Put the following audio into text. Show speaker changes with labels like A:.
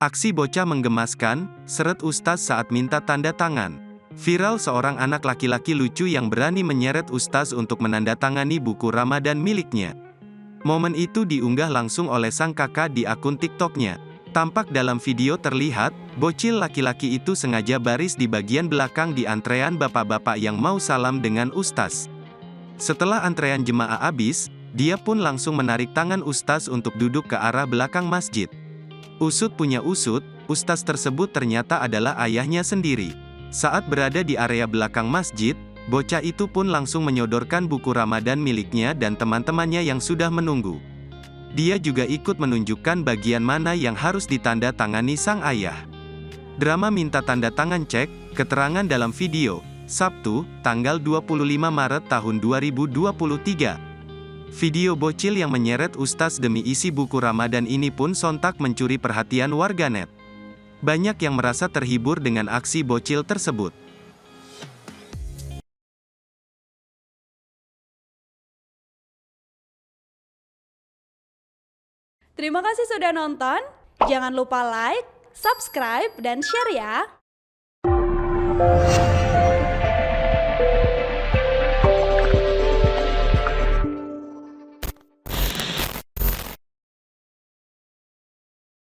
A: Aksi bocah menggemaskan, seret Ustaz saat minta tanda tangan. Viral seorang anak laki-laki lucu yang berani menyeret Ustaz untuk menandatangani buku Ramadan miliknya. Momen itu diunggah langsung oleh sang kakak di akun TikToknya. Tampak dalam video terlihat, bocil laki-laki itu sengaja baris di bagian belakang di antrean bapak-bapak yang mau salam dengan Ustaz. Setelah antrean jemaah habis, dia pun langsung menarik tangan Ustaz untuk duduk ke arah belakang masjid. Usut punya usut, Ustaz tersebut ternyata adalah ayahnya sendiri. Saat berada di area belakang masjid, bocah itu pun langsung menyodorkan buku Ramadan miliknya dan teman-temannya yang sudah menunggu. Dia juga ikut menunjukkan bagian mana yang harus ditanda tangani sang ayah. Drama minta tanda tangan cek, keterangan dalam video, Sabtu, tanggal 25 Maret tahun 2023. Video bocil yang menyeret Ustaz demi isi buku Ramadan ini pun sontak mencuri perhatian warganet. Banyak yang merasa terhibur dengan aksi bocil tersebut.
B: Terima kasih sudah nonton. Jangan lupa like, subscribe, dan share ya.